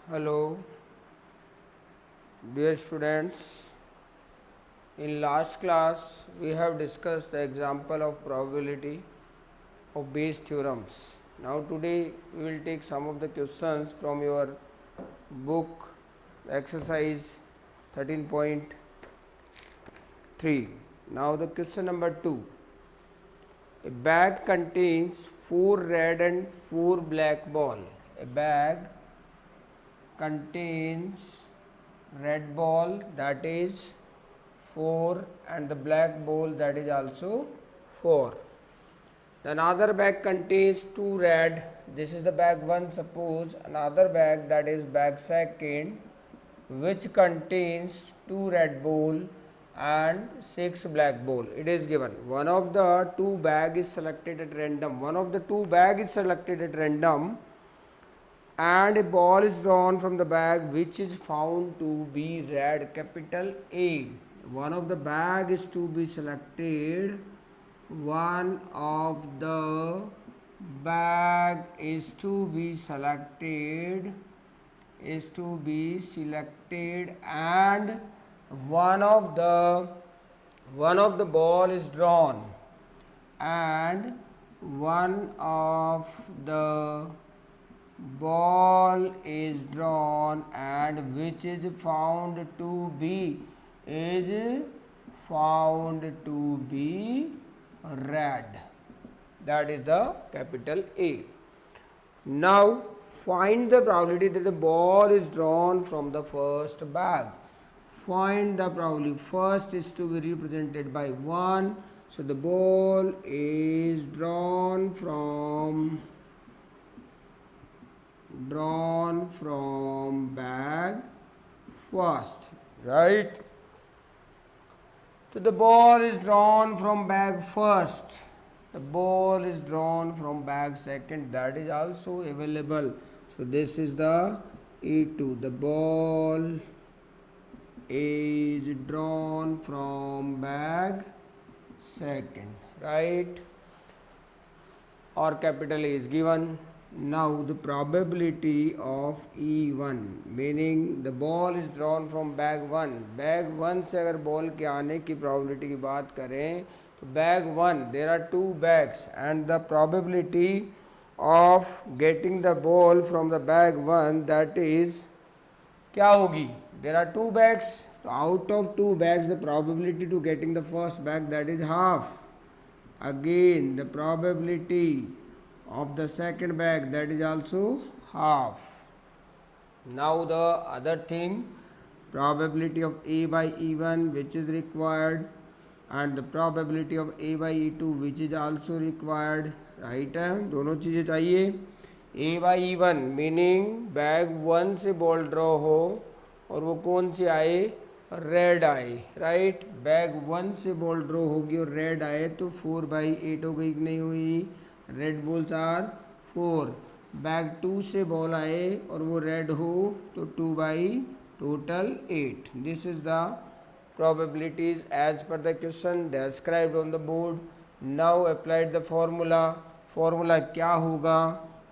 Hello, dear students. In last class, we have discussed the example of probability of Bayes theorems. Now, today we will take some of the questions from your book, exercise 13.3. Now, the question number 2. A bag contains 4 red and 4 black ball. A bag contains red ball, that is 4, and the black ball, that is also 4. Another bag contains 2 red, this is the bag 1. Suppose another bag, that is bag 2, which contains 2 red ball and 6 black ball. It is given one of the 2 bag is selected at random. One of the 2 bag is selected at random, and a ball is drawn from the bag which is found to be red, capital A. One of the bag is to be selected. One of the bag is to be selected, and one of the ball is drawn, and one of the ball is drawn, and which is found to be red, that is the capital A. Now find the probability that the ball is drawn from the first bag. Find the probability. First is to be represented by 1. So the ball is drawn from bag first, right? So the ball is drawn from bag first, the ball is drawn from bag second, that is also available. So this is the E2, the ball is drawn from bag second, right? Or capital A is given. Now the probability of E1, meaning the ball is drawn from bag 1. Bag 1 से अगर ball के आने की probability की बात करें तो bag 1, there are 2 bags, and the probability of getting the ball from the bag 1, that is क्या होगी? There are 2 bags, so out of 2 bags the probability to getting the first bag, that is half. Again the probability of the second bag, that is also half. Now the other thing, probability of A by E1 which is required, and the probability of A by E2 which is also required, right है, दोनों चीज़ें चाहिए. A by E1 meaning bag 1 से ball draw हो और वो कौन सी आए, रेड आए, राइट. बैग 1 से बॉल ड्रॉ होगी और रेड आए तो 4/8 हो गई कि नहीं हुई, रेड बॉल्स आर 4. बैग 2 से बॉल आए और वो रेड हो तो 2/8. This is the probabilities as per the question described on the board. Now applied the formula. Formula क्या होगा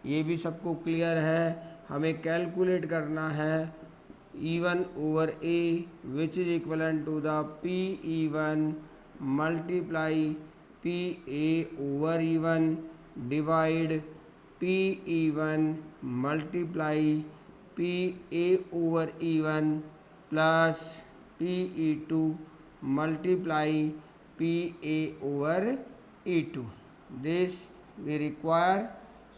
ये भी सबको क्लियर है. हमें कैलकुलेट करना है E1 over A which is equivalent to the PE1 multiply PA over E1 divide PE1 multiply PA over E1 plus PE2 multiply PA over E2. This we require.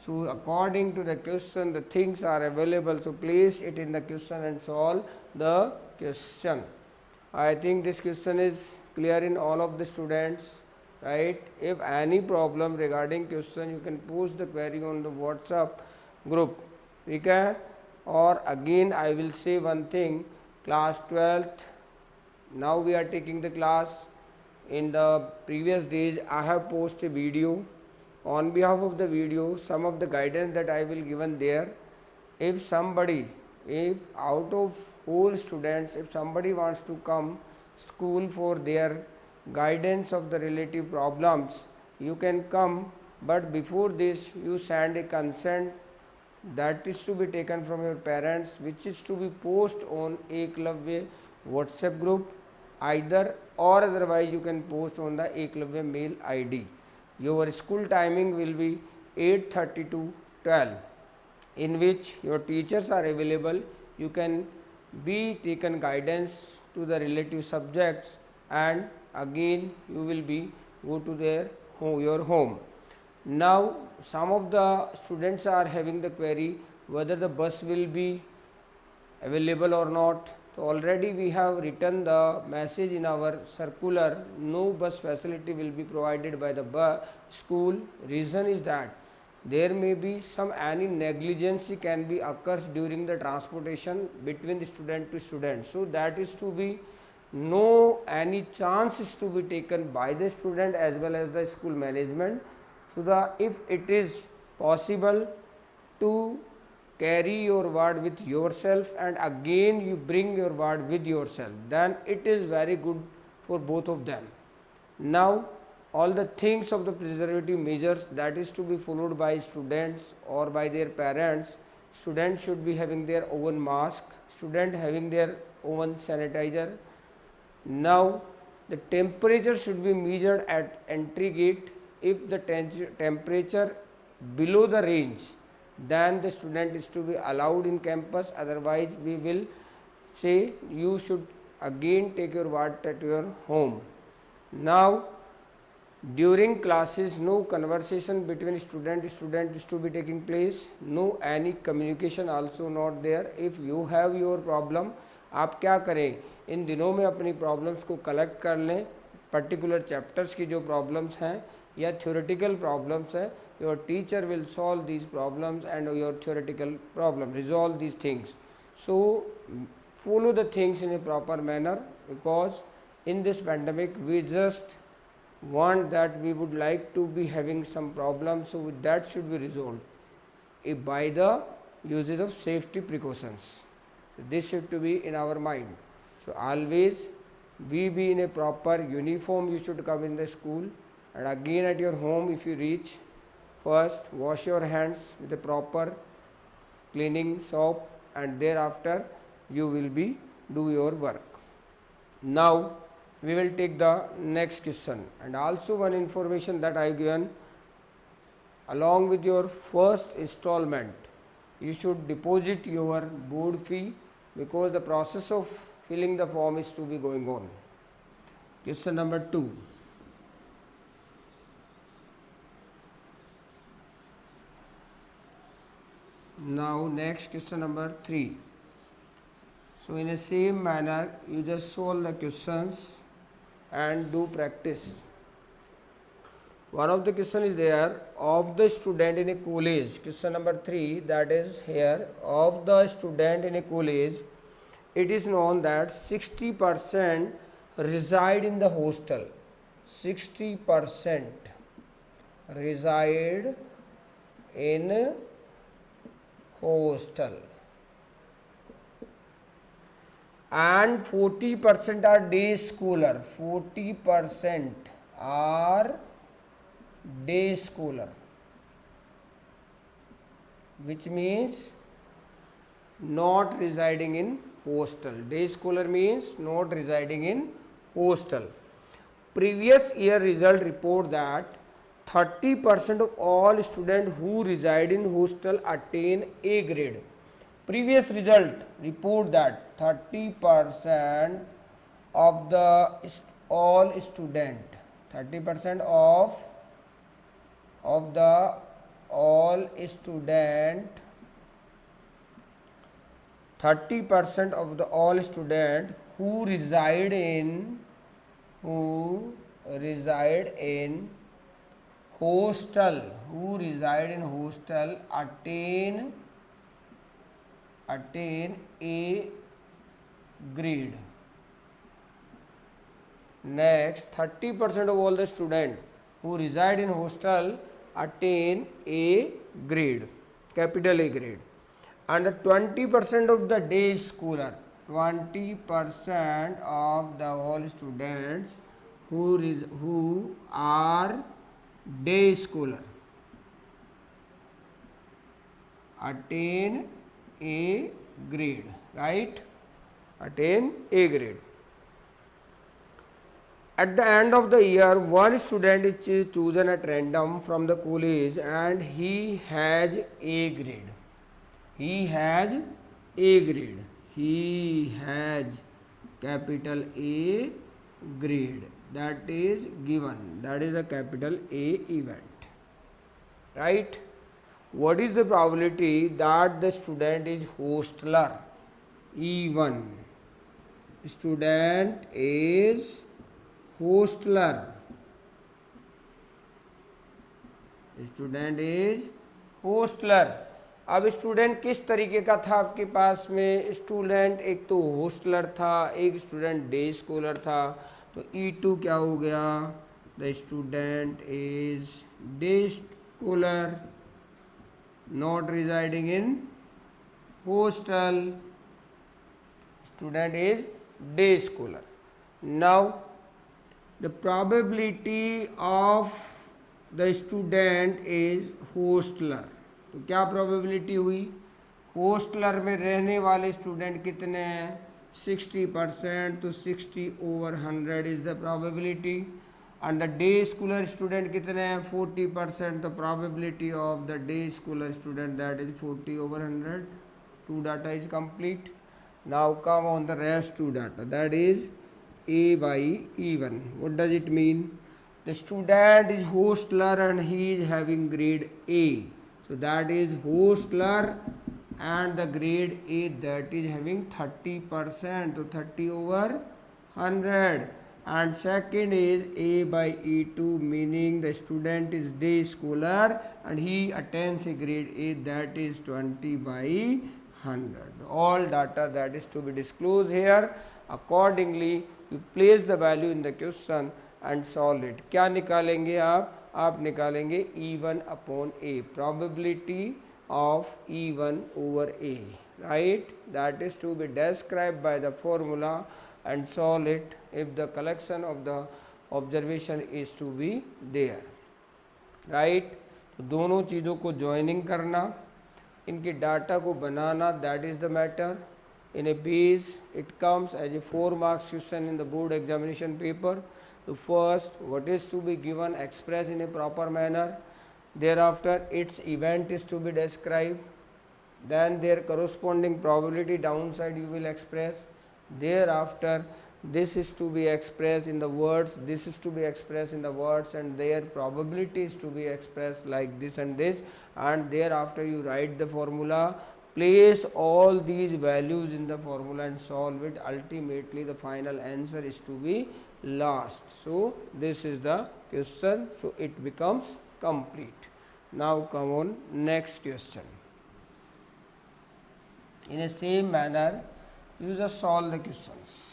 So according to the question the things are available, so place it in the question and solve the question. I think this question is clear in all of the students, right? If any problem regarding question you can post the query on the WhatsApp group, ठीक है. Or again I will say one thing, class 12th, now we are taking the class. In the previous days I have posted a video. On behalf of the video, some of the guidance that I will given there, if somebody, if out of whole students, if somebody wants to come school for their guidance of the relative problems, you can come, but before this you send a consent that is to be taken from your parents, which is to be post on Eklavya WhatsApp group either, or otherwise you can post on the Eklavya mail ID. Your school timing will be 8:30 to 12, in which your teachers are available. You can be taken guidance to the relative subjects, and again you will be go to your home. Now some of the students are having the query whether the bus will be available or not. So already we have written the message in our circular, no bus facility will be provided by the school. Reason is that there may be some any negligence can be occurs during the transportation between the student to student. So that is to be no any chance is to be taken by the student as well as the school management. So the if it is possible to carry your word with yourself and again you bring your word with yourself, then it is very good for both of them. Now all the things of the preservative measures that is to be followed by students or by their parents. Students should be having their own mask, student having their own sanitizer. Now the temperature should be measured at entry gate. If the temperature below the range, then the student is to be allowed in campus, otherwise we will say you should again take your water to your home. Now during classes no conversation between student is to be taking place, no any communication also not there. If you have your problem, आप क्या करें इन दिनों में अपनी problems को collect कर लें, particular chapters की जो प्रॉब्लम्स हैं या थ्योरेटिकल प्रॉब्लम्स है, your teacher will solve these problems and your theoretical problem resolve these things. So follow the things in a proper manner, because in this pandemic we just want that we would like to be having some problems, so that should be resolved by the usage of safety precautions. So this should to be in our mind. So always we be in a proper uniform, you should come in the school, and again at your home if you reach, first wash your hands with a proper cleaning soap, and thereafter you will be do your work. Now we will take the next question, and also one information that I given, along with your first installment you should deposit your board fee, because the process of filling the form is to be going on. Question number 2. Now next question number 3. So in the same manner you just solve the questions and do practice. One of the question is there, of the student in a college, question number 3, that is here, of the student in a college, it is known that 60% reside in the hostel. 60% reside in hostel and 40% are day schooler. 40% are day schooler, which means not residing in hostel. Day schooler means not residing in hostel. Previous year result report that 30% of all students who reside in hostel attain A grade. Previous result report that 30% of the all student, 30% of the all student, 30% of the all student who reside in hostel, attain A grade. Next, 30% of all the students who reside in hostel attain A grade, capital A grade. And the 20% of the day schooler, 20% of the all students who are day schooler attain a grade, right? Attain a grade. At the end of the year, one student is chosen at random from the college and he has a grade. He has a grade. He has capital A grade. That is given. That is a capital A event. Right? What is the probability that the student is hostler? E1. Student is hostler. Student is hosteller. अब student किस तरीके का था आपके पास में? Student एक तो hosteller था, एक स्टूडेंट डे स्कॉलर था. तो E2 क्या हो गया? The student is day scholar not residing in hostel. Student is day scholar. Now the probability of the student is hostler. तो क्या प्रोबेबिलिटी हुई? होस्टलर में रहने वाले स्टूडेंट कितने हैं? 60%. तो 60/100 is the probability. And the day scholar student कितने हैं? 40%. The probability of the day scholar student that is 40/100. Two data is complete. Now come on the rest two data, that is A by E1. What does it mean? The student is hostler and he is having grade A. So that is hostler and the grade A that is having 30%. So 30/100. And second is A by E2, meaning the student is day scholar and he attains a grade A that is 20/100. All data that is to be disclosed here. Accordingly you place the value in the question and solve it. क्या निकालेंगे आप? आप निकालेंगे E1/A, probability of E1/A, right? That is to be described by the formula and solve it if the collection of the observation is to be there, right? तो दोनों चीज़ों को joining करना, इनके डाटा को बनाना, that is the matter. In a base it comes as a 4 marks question in the board examination paper. So first what is to be given, expressed in a proper manner. Thereafter its event is to be described. Then their corresponding probability downside you will express. Thereafter this is to be expressed in the words, this is to be expressed in the words, and their probability is to be expressed like this and this. And thereafter you write the formula, place all these values in the formula and solve it. Ultimately the final answer is to be last. So this is the question, so it becomes complete. Now come on next question. In the same manner you just solve the questions.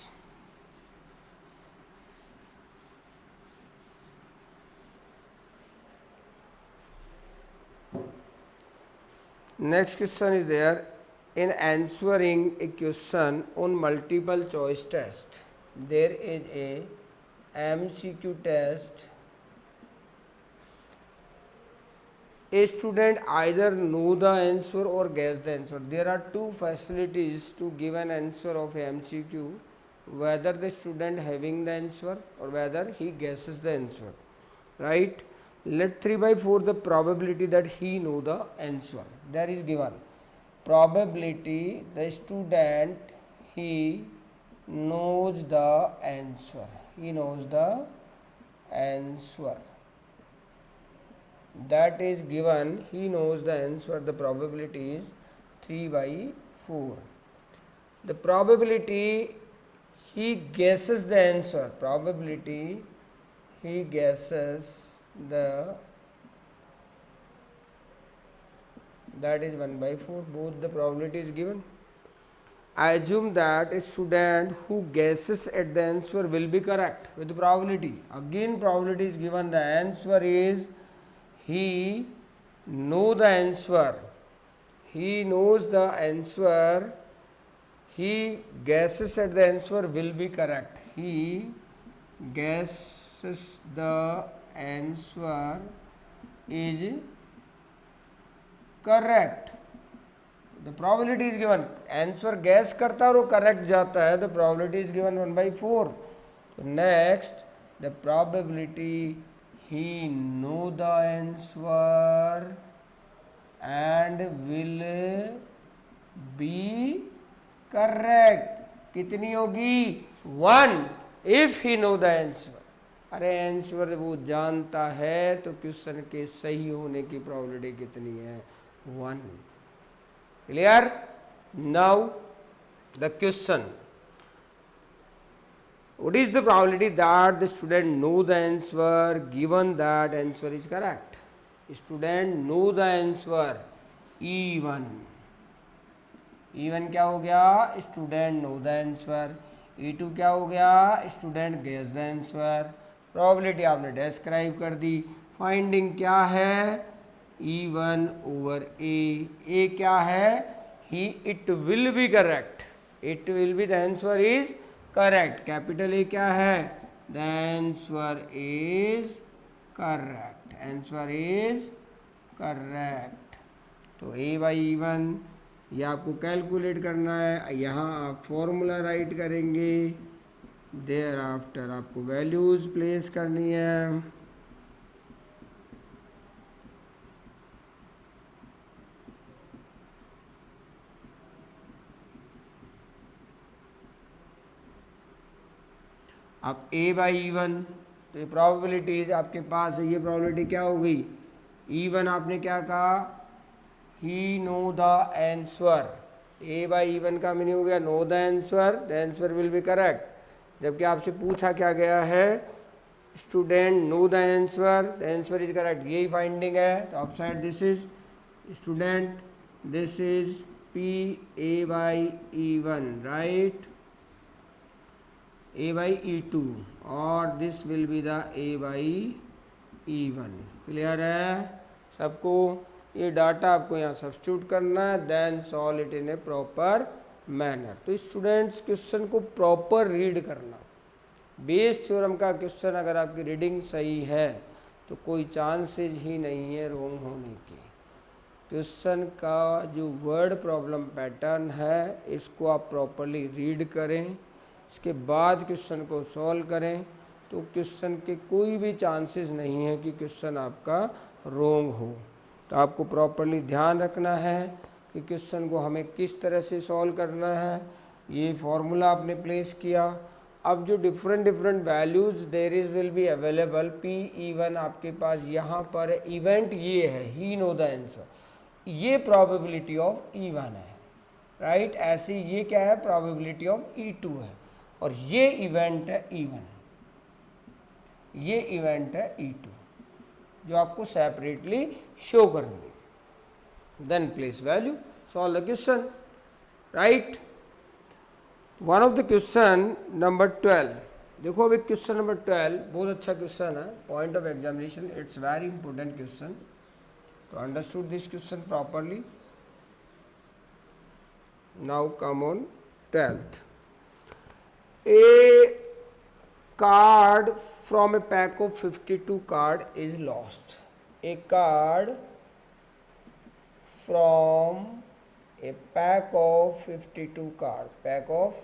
Next question is there. In answering a question on multiple choice test, there is a MCQ test. A student either know the answer or guess the answer. There are two facilities to give an answer of a MCQ, whether the student having the answer or whether he guesses the answer, right? Let 3/4 the probability that he know the answer. There is given probability the student he knows the answer. He knows the answer. That is given. He knows the answer. The probability is 3/4. The probability he guesses the answer. Probability he guesses the, that is 1/4. Both the probability is given. I assume that a student who guesses at the answer will be correct with the probability. Again probability is given. The answer is he know the answer. He knows the answer. He guesses at the answer will be correct. He guesses the answer is correct. The probability is given, answer gas करता है और वो correct जाता है, the probability is given 1/4. तो next, the probability he know the answer and will be correct कितनी होगी? 1 if he know the answer. अरे आंसर वो जानता है तो क्वेश्चन के सही होने की प्रोबेबिलिटी कितनी है? 1. Clear? Now the question, what is the probability that the student know the answer given that answer is correct? Student know the answer E1. E1 क्या हो गया? Student know the answer. E2 क्या हो गया? Student guess the answer. Probability आपने describe कर दी. Finding क्या है? E1 ओवर ए क्या है? ही it will be correct. It will be the answer is correct. Capital A क्या है? The answer is correct. Answer is correct. तो A/E1 ये आपको कैलकुलेट करना है. यहाँ आप फॉर्मूला राइट करेंगे, देयर आफ्टर आपको वैल्यूज प्लेस करनी है. अब A/E1 तो ये प्रोबेबिलिटीज आपके पास है. ये प्रोबेबिलिटी क्या हो गई? E1 आपने क्या कहा? ही नो द आंसर. A/E1 का मीनिंग हो गया know the answer will be correct. जबकि आपसे पूछा क्या गया है? Student know the answer is correct. यही फाइंडिंग है. तो upside this is student, this is A/E1 right, A/E2 और this will be the A/E1. Clear है सबको? ये डाटा आपको यहाँ सब्स्टिट्यूट करना है, then solve it in a proper manner. तो स्टूडेंट्स क्वेश्चन को प्रॉपर रीड करना. बेस थ्योरम का क्वेश्चन अगर आपकी रीडिंग सही है तो कोई चांसेज ही नहीं है रॉन्ग होने की. क्वेश्चन का जो वर्ड प्रॉब्लम पैटर्न है इसको आप प्रॉपरली रीड करें, इसके बाद क्वेश्चन को सॉल्व करें तो क्वेश्चन के कोई भी चांसेस नहीं है कि क्वेश्चन आपका रॉन्ग हो. तो आपको प्रॉपरली ध्यान रखना है कि क्वेश्चन को हमें किस तरह से सॉल्व करना है. ये फॉर्मूला आपने प्लेस किया. अब जो different values there is will be available. P/E1 आपके पास यहाँ पर इवेंट ये है, ही नो द आंसर. ये प्रोबेबिलिटी ऑफ E1 है राइट. ऐसे ये क्या है? प्रोबेबिलिटी ऑफ E2 है. और ये इवेंट है E1, ये इवेंट है E2 जो आपको सेपरेटली शो करनी. Then place value, solve the question right. One of the question number 12. देखो अभी क्वेश्चन नंबर 12 बहुत अच्छा क्वेश्चन है. Point of examination, it's very important question. तो understood this question properly. Now come on 12th. A card from a pack of 52 card is lost. A card from a pack of 52 card, pack of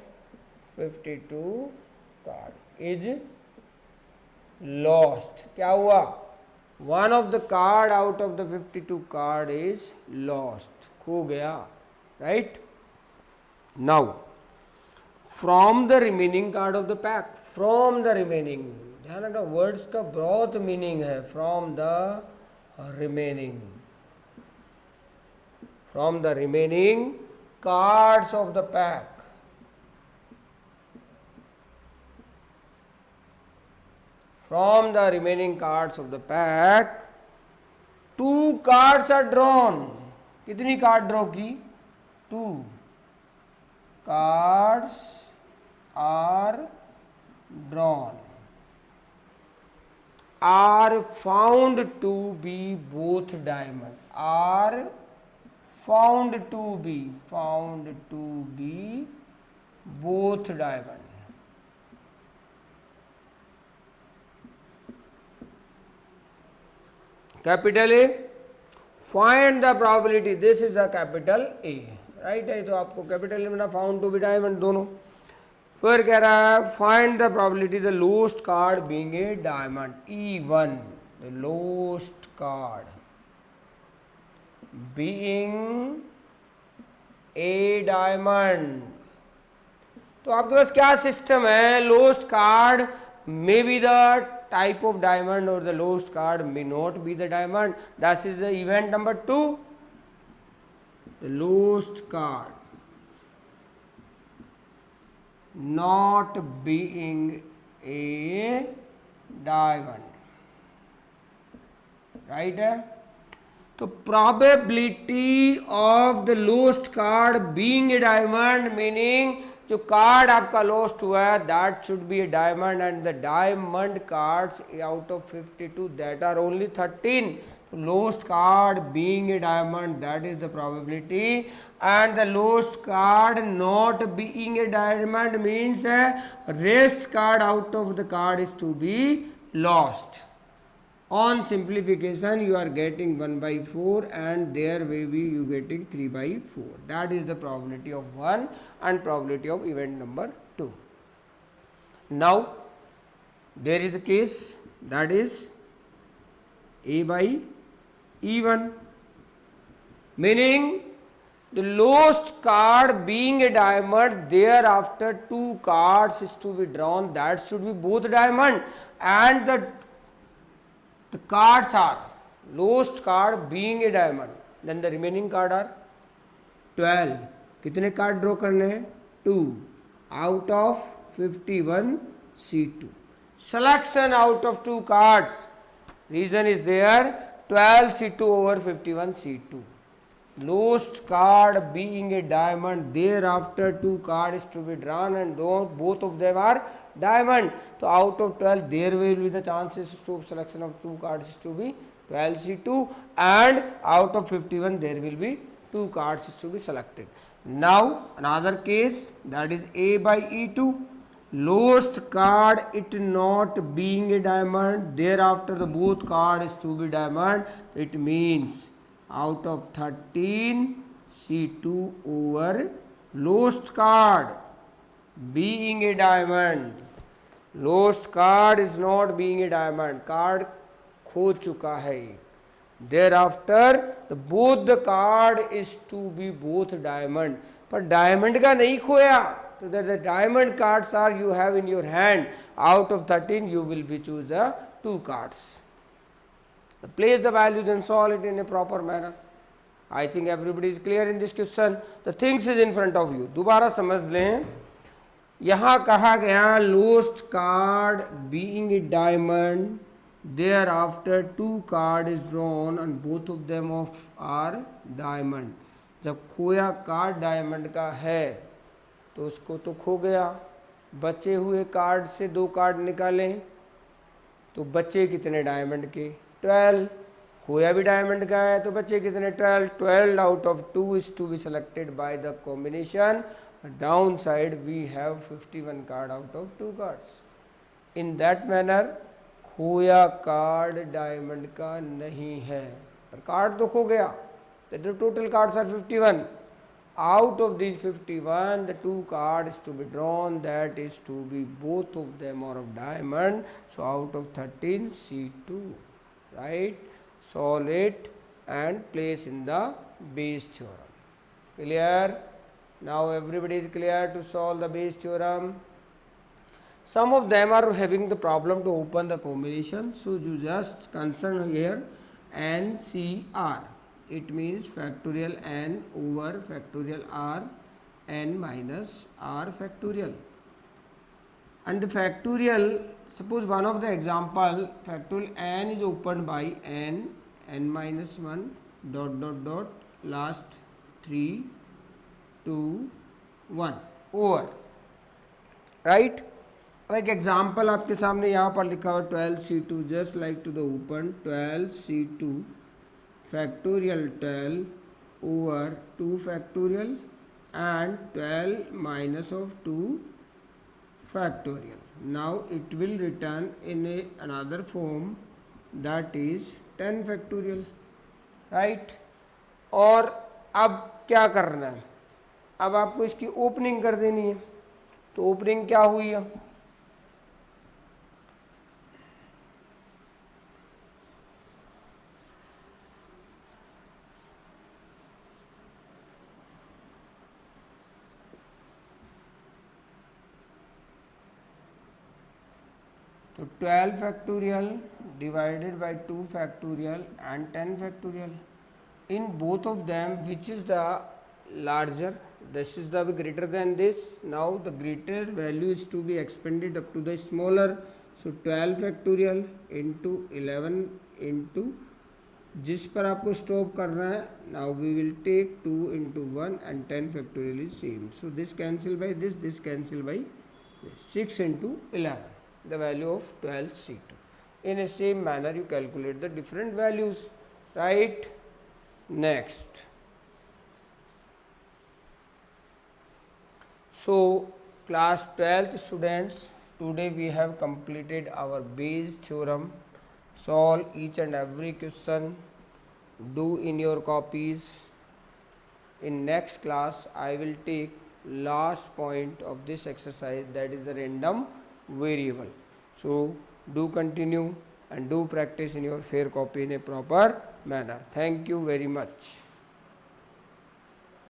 52 card is lost. क्या हुआ? One of the card out of the 52 card is lost. खो गया right. Now from the remaining card of the pack. From the remaining, ध्यान रखना words का broad meaning है. From the remaining, from the remaining cards of the pack. From the remaining cards of the pack 2 cards are drawn. कितनी card draw की? 2 cards are drawn. Are found to be both diamond. Are found to be both diamond. Capital A. Find the probability. This is a capital A. Right है, तो आपको capital लिखना found to be diamond दोनों। फिर कह रहा है find the probability the lost card being a diamond, E1 the lost card being a diamond. तो आपके पास क्या सिस्टम है, lost card may be the type of diamond और the lost card may not be the diamond, that is the event number 2, the lost card not being a diamond, right है। तो probability of the lost card being a diamond meaning जो card आपका lost हुआ है that should be a diamond and the diamond cards out of 52 that are only 13, lost card being a diamond, that is the probability, and the lost card not being a diamond means rest card out of the card is to be lost. On simplification you are getting 1/4 and there may be you getting 3/4, that is the probability of 1 and probability of event number 2. Now there is a case that is A by E1 meaning the lost card being a diamond, thereafter 2 cards is to be drawn that should be both diamond, and the cards are lost card being a diamond, then the remaining card are 12. कितने card draw करने हैं, 2 out of 51 C2, selection out of 2 cards, reason is there 12 C2 over 51 C2, lost card being a diamond, thereafter 2 cards to be drawn and both of them are diamond, so out of 12 there will be the chances of selection of 2 cards to be 12 C2 and out of 51 there will be 2 cards to be selected. Now another case that is A by E2, lost card it not being a diamond, thereafter the both card is to be diamond, it means out of 13 C2 over lost card being a diamond, lost card is not being a diamond, card खो चुका है, thereafter the both the card is to be both diamond, पर diamond का नहीं खोया, so that the diamond cards are you have in your hand, out of 13 you will be choose the 2 cards, place the values and solve it in a proper manner. I think everybody is clear in this question, the things is in front of you, दोबारा समझ लें। यहाँ कहा गया lost card being a diamond, thereafter 2 card is drawn and both of them of are diamond, जब खोया card diamond का है तो उसको तो खो गया, बचे हुए कार्ड से 2 कार्ड निकालें तो बचे कितने डायमंड के, 12, खोया भी डायमंड का है तो बचे कितने, 12 out of 2 is to be selected by the combination, downside we have 51 card out of 2 cards, in that manner खोया कार्ड डायमंड का नहीं है, पर कार्ड तो खो गया, the total cards are 51, out of these 51 the 2 cards to be drawn that is to be both of them are of diamond, so out of 13 C2, right, solve it and place in the Bayes theorem. Clear? Now everybody is clear to solve the Bayes theorem. Some of them are having the problem to open the combination, so you just concern here NCR, it means factorial n over factorial r n minus r factorial, and the factorial, suppose one of the example factorial n is opened by n minus 1 dot dot dot last 3 2 1 over, right। अब एक example आपके सामने यहाँ पर लिखा हुआ 12 C2 just like to the open 12 C2 factorial 12 over 2 factorial and 12 minus of 2 factorial. Now it will return in another form, that is 10 factorial, right। और अब क्या करना है, अब आपको इसकी ओपनिंग कर देनी है, तो ओपनिंग क्या हुई अब, तो 12 factorial divided by 2 factorial and 10 factorial, in both of them which is the larger, this is the greater than this, now the greater value is to be expanded up to the smaller, so 12 factorial into 11 into जिस पर आपको stop करना है, now we will take 2 into 1 and 10 factorial is same, so this cancel by this cancel by this, 6 into 11, the value of 12C2. In a same manner you calculate the different values, right? Next, so class 12th students, today we have completed our Bayes theorem. Solve each and every question, do in your copies. In next class I will take last point of this exercise, that is the random variable. So do continue and do practice in your fair copy in a proper manner. Thank you very much.